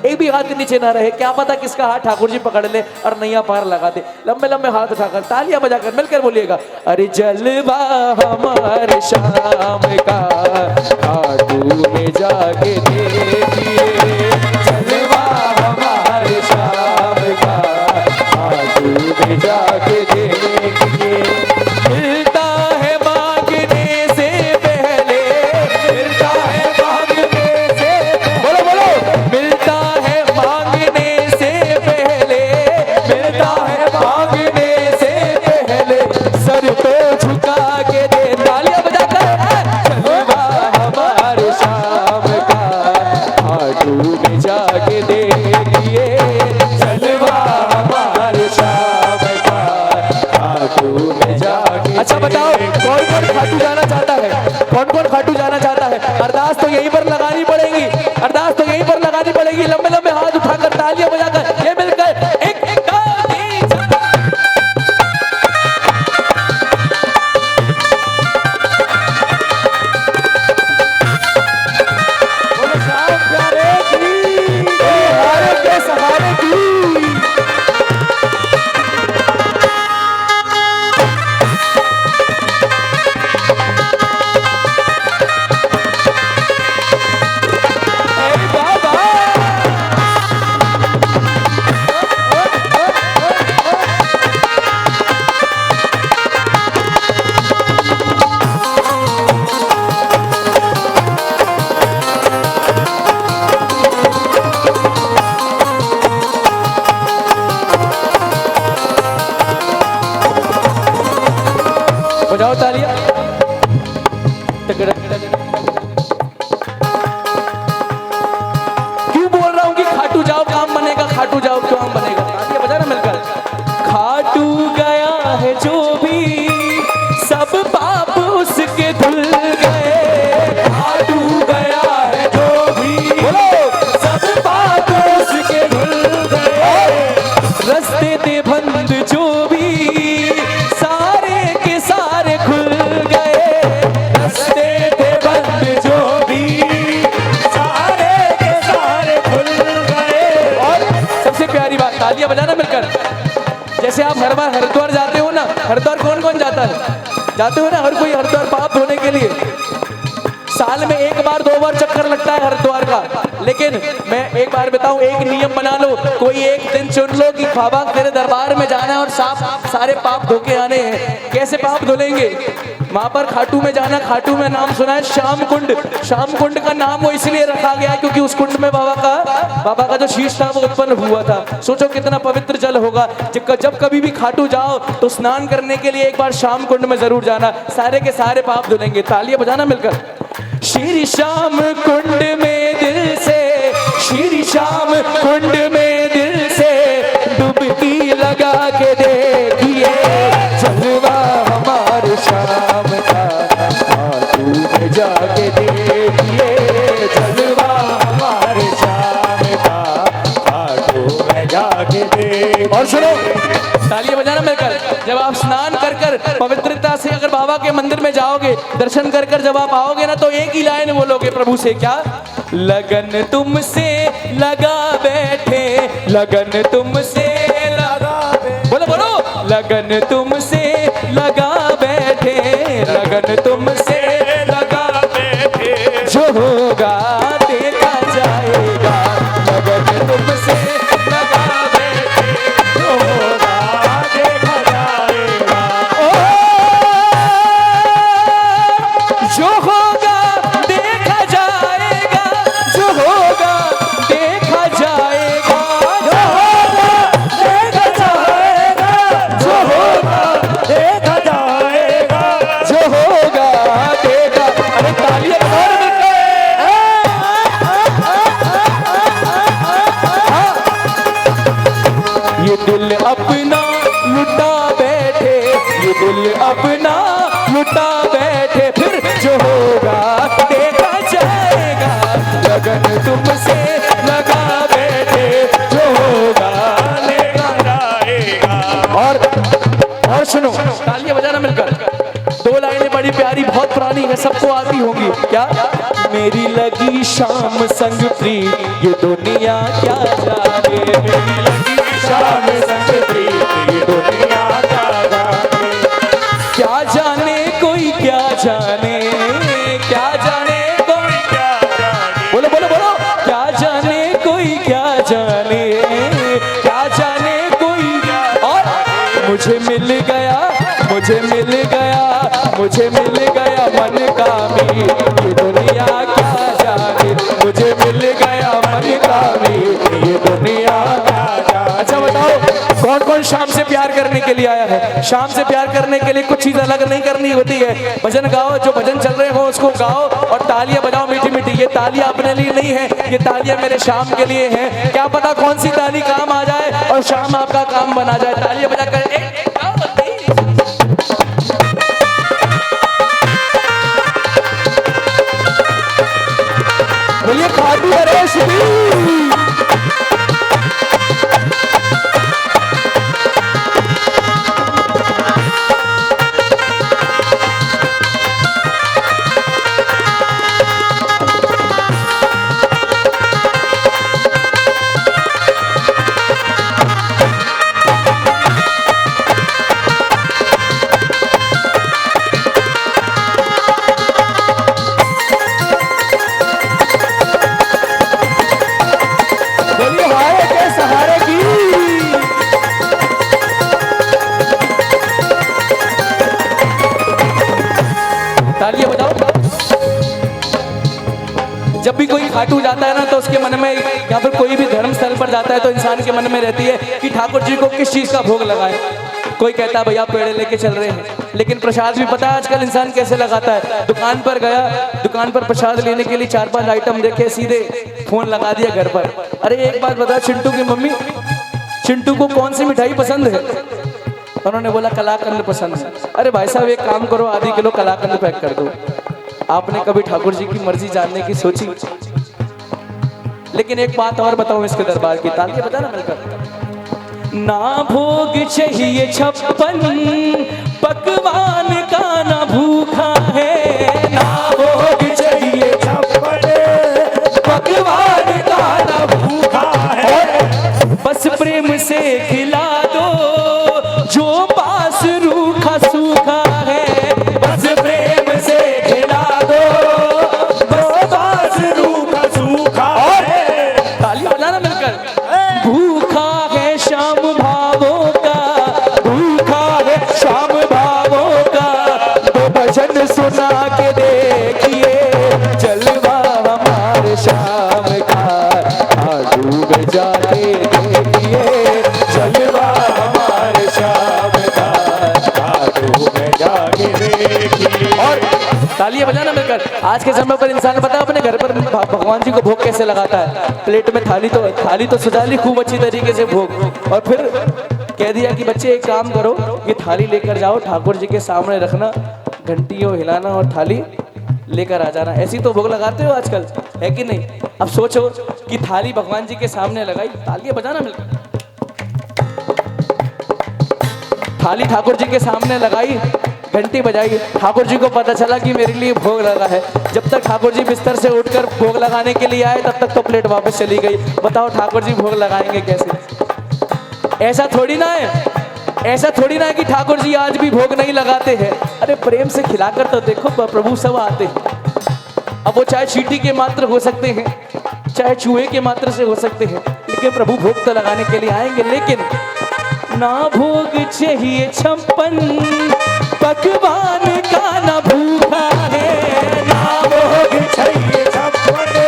एक भी हाथ नीचे ना रहे, क्या पता किसका हाथ ठाकुर जी पकड़ ले और नैया पार लगा दे। लंबे लंबे हाथ उठाकर तालियां बजाकर मिलकर बोलिएगा, अरे जलवा हमारे शाम का खाटू में जाके देखिए, जलवा हमारे शाम का खाटू में जाके देखिए। मिलता है मांगने से पहले, मिलता है मांगने से, बोलो बोलो, मिलता है मांगने से पहले, मिलता है मांगने से पहले, सर को झुका के दे। तालियां बजाकर जलवा हमारे शाम का खाटू में जाके देखिए, जलवा हमारे शाम का खाटू में जाके। अच्छा बताओ कौन कौन खाटू जाना चाहता है, कौन कौन खाटू जाना चाहता है? अरदास तो यहीं पर लगानी पड़ेगी, अरदास तो यहीं पर लगानी पड़ेगी। लंबे लंबे हाथ उठाकर तालियां बजाकर ये मिलकर एक एक सहारे की। बजाओ तालियां। क्यों बोल रहा हूं कि खाटू जाओ काम बनेगा, खाटू जाओ काम बनेगा? तालियां बजाना मिलकर। खाटू गया है जो भी सब पाप उसके धुल गए, खाटू गया है जो भी, बोलो, सब पाप उसके धुल गए। रस्ते थे बंद जो भी तालियां बजाना मिलकर। जैसे आप हर बार हरिद्वार जाते हो ना, हरिद्वार कौन कौन जाता है? जाते हो ना हर कोई हरिद्वार पाप धोने के लिए। साल में एक बार दो बार चक्कर लगता है हरिद्वार का, लेकिन मैं एक बार बताऊं, एक नियम बना लो, कोई एक दिन चुन लो कि बाबा तेरे दरबार में जाना है और सारे पाप धो के आने हैं। कैसे पाप धुलेंगे? वहां पर खाटू में जाना, खाटू में नाम सुना है श्याम कुंड। श्याम कुंड का नाम वो इसलिए रखा गया क्योंकि उस कुंड में बाबा का जो शीश था वो उत्पन्न हुआ था। सोचो कितना पवित्र जल होगा। जब कभी भी खाटू जाओ तो स्नान करने के लिए एक बार श्याम कुंड में जरूर जाना, सारे के सारे पाप धुलेंगे। तालियां बजाना मिलकर। श्री श्याम कुंड में दिल से, श्री श्याम कुंड में दिल से डुबकी लगा के देखिए, जलवा हमारे शाम का खाटू में जाके देखिए, जलवा हमारे शाम का खाटू में जाके देखिए। और सुनो तालियां बजाना मिलकर। जब आप स्नान कर कर पवित्रता से अगर बाबा के मंदिर में जाओगे, दर्शन कर कर जब आप आओगे ना, तो एक ही लाइन बोलोगे प्रभु से, क्या? लगन तुमसे लगा बैठे, लगन तुमसे लगा बैठे, बोलो बोलो, लगन तुमसे लगा बैठे, लगन तुमसे लगा बैठे, जो होगा देखा जाएगा, लगन तुमसे लगा बैठे, जो होगा देखा जाएगा, जो होगा देखा जाएगा, जो होगा देखा जाएगा, जो होगा देखा जाएगा, जो होगा देखा जाएगा, जो होगा देखा। अरे तालियां बजाओ मिलकर। ये दिल अपना लुटा बैठे, ये दिल अपना लुटा बैठे, फिर जो होगा देखा जाएगा, लगन तुमसे लगा बैठे, जो होगा देखा जाएगा। और सुनो तालियां बजाना मिलकर। दो लाइनें बड़ी प्यारी, बहुत पुरानी पुरानी है, सबको आती होगी। क्या? मेरी लगी शाम संग प्रीत ये दुनिया क्या जाने, मेरी लगी शाम संग प्रीत ये दुनिया क्या जाने, क्या जाने कोई क्या जाने, क्या जाने कोई क्या जाने, बोलो बोलो बोलो, क्या जाने कोई क्या जाने, क्या जाने कोई। और मुझे मिल गया, मुझे मिल गया, मुझे मिल गया मन का मीत ये दुनिया क्या जाने, मुझे मिल गया मन का मीत ये दुनिया क्या जाने। अच्छा बताओ कौन कौन शाम से प्यार करने के लिए आया है? शाम से प्यार करने के लिए कुछ चीज अलग नहीं करनी होती है। भजन गाओ, जो भजन चल रहे हो उसको गाओ और तालियां बजाओ मीठी मीठी। ये तालियां अपने लिए नहीं है, ये तालियां मेरे शाम के लिए हैं। क्या पता कौन सी ताली काम आ जाए और शाम आपका काम बना जाए। तालियां बजाकर एक बोलिए खाटू नरेश जी। जब भी कोई खाटू जाता है ना तो उसके मन में या फिर कोई भी धर्म स्थल पर जाता है तो इंसान के मन में रहती है कि ठाकुर जी को किस चीज़ का भोग लगाए। कोई कहता है भैया पेड़े लेके चल रहे हैं, लेकिन प्रसाद भी पता है आजकल इंसान कैसे लगाता है। दुकान पर गया, दुकान पर प्रसाद लेने के लिए 4-5 आइटम देखे, सीधे फोन लगा दिया घर पर। अरे एक बात बता चिंटू की मम्मी, चिंटू को कौन सी मिठाई पसंद है? उन्होंने बोला कलाकंद पसंद है। अरे भाई साहब एक काम करो, आधी किलो कलाकंद पैक कर दो। आपने कभी ठाकुर जी की मर्जी जानने की सोची? लेकिन एक बात और बताऊं इसके दरबार की, तालियां बजा ना मिलकर। ना भोग चाहिए 56 पकवान का ना भूखा है, ना भोग चाहिए 56 पकवान का ना भूखा है, बस प्रेम से खिला दो जो पास रूखा सूखा है, बस प्रेम से खिला दो बस पास रूखा सूखा है। तालियां बजाना मिलकर। भूखा है श्याम भावों का, भूखा है श्याम भावों का, तो भजन सुना के देखिए जलवा हमारे श्याम का, डूब जाके देखिए जलवा हमारे श्याम का, डूब जाके देखिए। और तालियां बजाना मिलकर। आज के समय पर इंसान पता है अपने घर पर भगवान जी को भोग कैसे लगाता है? प्लेट में थाली तो सजा ली खूब अच्छी तरीके से भोग, और फिर कह दिया कि बच्चे एक काम करो, ये थाली लेकर जाओ ठाकुर जी के सामने रखना, घंटियों हिलाना और थाली लेकर आ जाना। ऐसी तो भोग लगाते हो आजकल, है कि नहीं? अब सोचो कि थाली भगवान जी के सामने लगाई, तालियां बजाना मिलकर। थाली ठाकुर जी के सामने लगाई, घंटी बजाई, ठाकुर जी को पता चला कि मेरे लिए भोग लगा है। जब तक ठाकुर जी बिस्तर से उठकर भोग लगाने के लिए आए तब तक तो प्लेट वापस चली गई। बताओ ठाकुर जी भोग लगाएंगे कैसे? ऐसा थोड़ी ना है, ऐसा थोड़ी ना है कि ठाकुर जी आज भी भोग नहीं लगाते हैं। अरे प्रेम से खिलाकर तो देखो, प्रभु सब आते हैं। अब वो चाहे चींटी के मात्र हो सकते हैं, चाहे चूहे के मात्र से हो सकते हैं, लेकिन प्रभु भोग तो लगाने के लिए आएंगे। लेकिन ना भोग चाहिए 56 पकवान का ना भूखा है, ना भोग चाहिए 56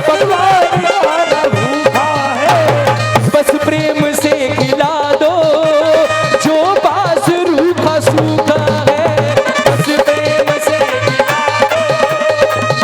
पकवान का ना भूखा है, बस प्रेम से खिला दो जो पास रूखा सूखा है, बस प्रेम से खिला दो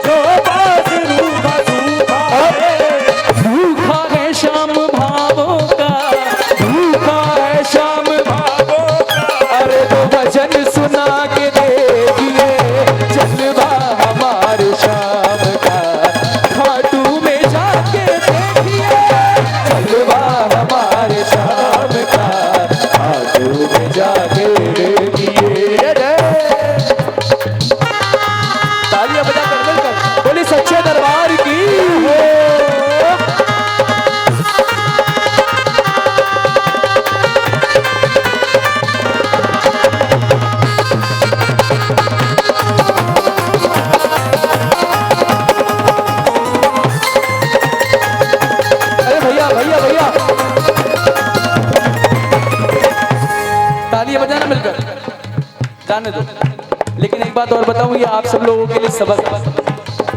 जो पास रूखा सूखा है। भूखा है श्याम भावों का, भूखा है श्याम भावों का, अरे तो भजन सुना के देखिए भैया भैया भैया, तालियां बजाना मिलकर। जाने दो, लेकिन एक बात और बताऊं, ये आप सब लोगों के लिए सबक है।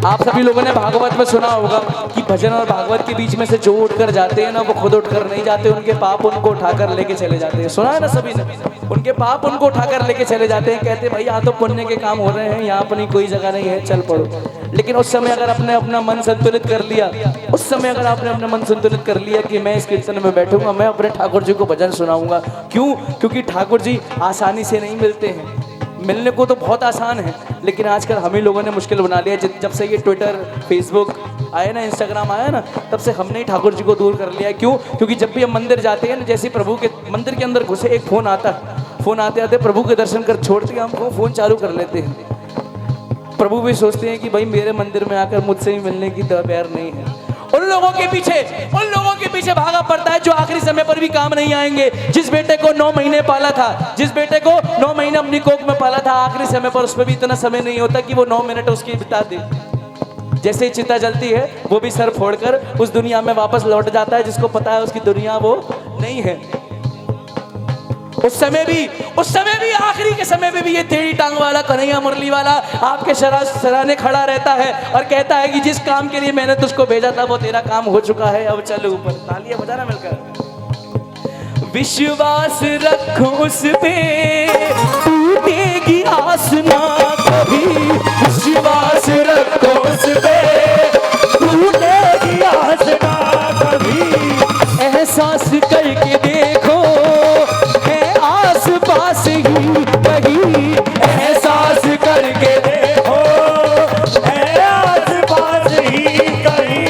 आप सभी लोगों ने भागवत में सुना होगा कि भजन और भागवत के बीच में से जो उठकर जाते हैं ना, वो खुद उठकर नहीं जाते, उनके पाप उनको उठाकर लेके चले जाते हैं। सुना है ना सभी ने? उनके पाप उनको उठाकर लेके चले जाते हैं। कहते हैं भाई यहाँ तो पुण्य के काम हो रहे हैं, यहाँ अपनी कोई जगह नहीं है, चल पड़ो। लेकिन उस समय अगर आपने अपना मन संतुलित कर लिया, उस समय अगर आपने अपना मन संतुलित कर लिया कि मैं इस कीर्तन में बैठूंगा, मैं अपने ठाकुर जी को भजन सुनाऊंगा। क्यों? क्योंकि ठाकुर जी आसानी से नहीं मिलते हैं। मिलने को तो बहुत आसान है, लेकिन आजकल हम ही लोगों ने मुश्किल बना लिया। जब से ये ट्विटर, फेसबुक आया ना, इंस्टाग्राम आया ना, तब से हमने ही ठाकुर जी को दूर कर लिया। क्यों? क्योंकि जब भी हम मंदिर जाते हैं ना, जैसे प्रभु के मंदिर के अंदर घुसे, एक फ़ोन आता है, फ़ोन आते आते प्रभु के दर्शन कर छोड़ते हम फ़ोन चालू कर लेते हैं। प्रभु भी सोचते हैं कि भाई मेरे मंदिर में आकर मुझसे ही मिलने की प्यार नहीं है। उन लोगों के पीछे भागा पड़ता है जो आखिरी समय पर भी काम नहीं आएंगे। जिस बेटे को 9 महीने पाला था, जिस बेटे को 9 महीने अपनी कोख में पाला था, आखिरी समय पर उस पर भी इतना समय नहीं होता कि वो 9 मिनट उसकी बिता दे। जैसे ही चिता जलती है, वो भी सर फोड़कर उस दुनिया में वापस लौट जाता है जिसको पता है उसकी दुनिया वो नहीं है। उस समय भी आखिरी के समय में भी ये टेढ़ी टांग वाला कन्हैया मुरली वाला आपके सराहने खड़ा रहता है और कहता है कि जिस काम के लिए मैंने तुझको भेजा था वो तेरा काम हो चुका है, अब चल ऊपर। तालियां बजाना मिलकर। विश्वास रख उस पे, टूटेगी आस ना कभी। विश्वास रखो उस पे, टूटेगी आस ना कभी। एहसास करके देखो पास ही कहीं, एहसास करके देखो पास ही कहीं।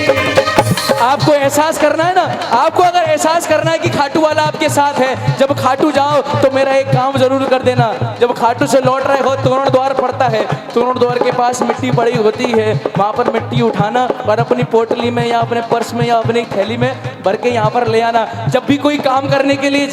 आपको एहसास करना है ना, आपको अगर एहसास करना है कि खाटू वाला आपके साथ है, जब खाटू जाओ तो मेरा एक काम जरूर कर देना। जब खाटू से लौट रहे हो, तोरण द्वार पड़ता है, तोरण द्वार के पास मिट्टी पड़ी होती है, वहां पर मिट्टी उठाना और अपनी पोटली में या अपने पर्स में या अपनी थैली में भर के यहाँ पर ले आना। जब भी कोई काम करने के लिए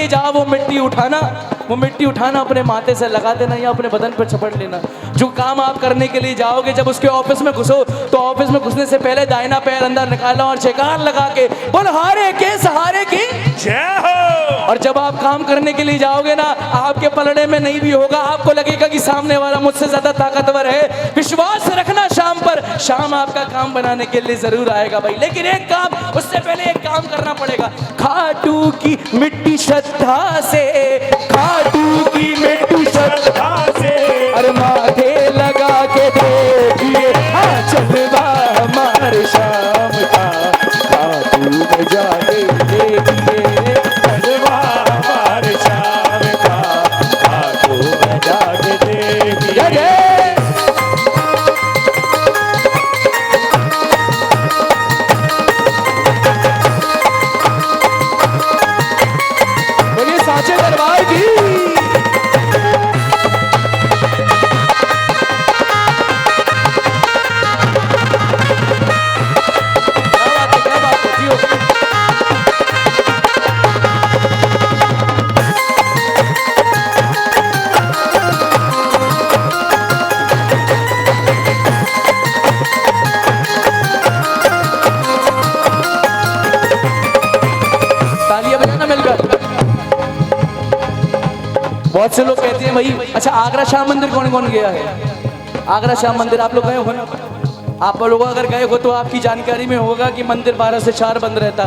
जाओ, वो मिट्टी उठाना अपने माथे से लगा देना या अपने बदन पर चपड़ लेना। जो काम आप करने के लिए जाओगे, जब उसके ऑफिस में घुसो तो ऑफिस में घुसने से पहले दाहिना पैर अंदर निकालना और जयकार लगा के बोल हारे के सहारे की जय हो। और जब आप काम करने के लिए जाओगे ना, आपके पलड़े में नहीं भी होगा, आपको लगेगा कि सामने वाला मुझसे ज्यादा ताकतवर है। विश्वास रखना शाम पर, शाम आपका काम बनाने के लिए जरूर आएगा भाई। लेकिन एक काम, उससे पहले एक काम करना पड़ेगा। खाटू की मिट्टी श्रद्धा से, खाटू की मिट्टी श्रद्धा से, और माथे लगा के देखिए चलवा हमारे शाम का। खाटू में जाके देखिए चलवा हमारे शाम का। खाटू में जाके देखिए। बोलिए साचे दरबार की। बहुत से लोग कहते हैं भाई, अच्छा आगरा शाम मंदिर कौन कौन गया है? आगरा शाम मंदिर आप लोग गए हो ना? आप लोग अगर गए हो तो आपकी जानकारी में होगा कि मंदिर 12 से 4 बंद रहता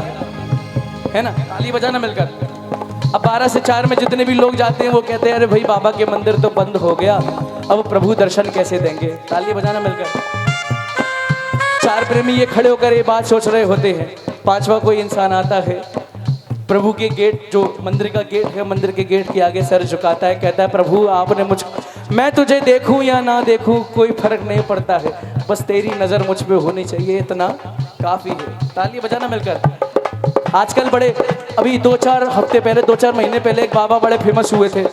है ना? ताली बजाना मिलकर। अब 12 से 4 में जितने भी लोग जाते हैं वो कहते हैं अरे भाई बाबा के मंदिर तो बंद हो गया, अब प्रभु दर्शन कैसे देंगे? ताली बजाना मिलकर। 4 प्रेमी ये खड़े होकर ये बात सोच रहे होते हैं। 5वां कोई इंसान आता है, प्रभु के गेट, जो मंदिर का गेट है, मंदिर के गेट के आगे सर झुकाता है, कहता है प्रभु आपने मैं तुझे देखूं या ना देखूं कोई फर्क नहीं पड़ता है, बस तेरी नज़र मुझ पे होनी चाहिए, इतना काफ़ी है। ताली बजाना मिलकर। आजकल अभी 2-4 हफ्ते पहले, 2-4 महीने पहले एक बाबा बड़े फेमस हुए थे।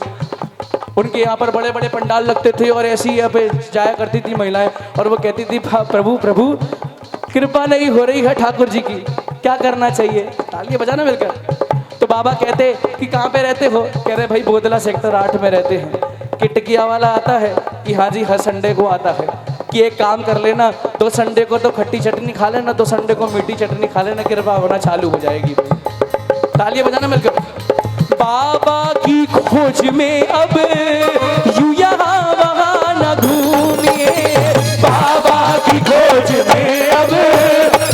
उनके यहाँ पर बड़े बड़े पंडाल लगते थे और ऐसी यहाँ पे जाया करती थी महिलाएं और वो कहती थी प्रभु प्रभु कृपा नहीं हो रही है ठाकुर जी की, क्या करना चाहिए? तालियां बजाना मिलकर। तो बाबा कहते कि कहाँ पे रहते हो? कह रहे भाई बोदला सेक्टर 8 में रहते हैं। कि टिकिया वाला आता है कि हाँ जी हर संडे को आता है, कि एक काम कर लेना, तो संडे को तो खट्टी चटनी खा लेना, तो संडे को मीठी चटनी खा लेना, कृपा होना चालू हो जाएगी भाई। तालियां बजाना मिलकर। बाबा की खोज में अब यूं यहाँ वहाँ न घूमिए, बाबा की खोज में अब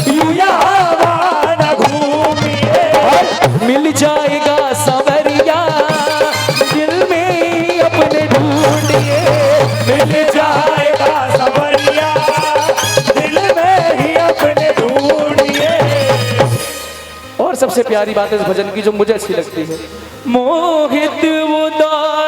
यूं यहाँ वहाँ न घूमिए, मिल जाएगा सवरिया दिल में अपने ढूंढिए, मिल जाएगा सवरिया दिल में ही अपने ढूंढिए। और सबसे प्यारी बात है इस भजन की जो मुझे अच्छी लगती है, मोहित उदास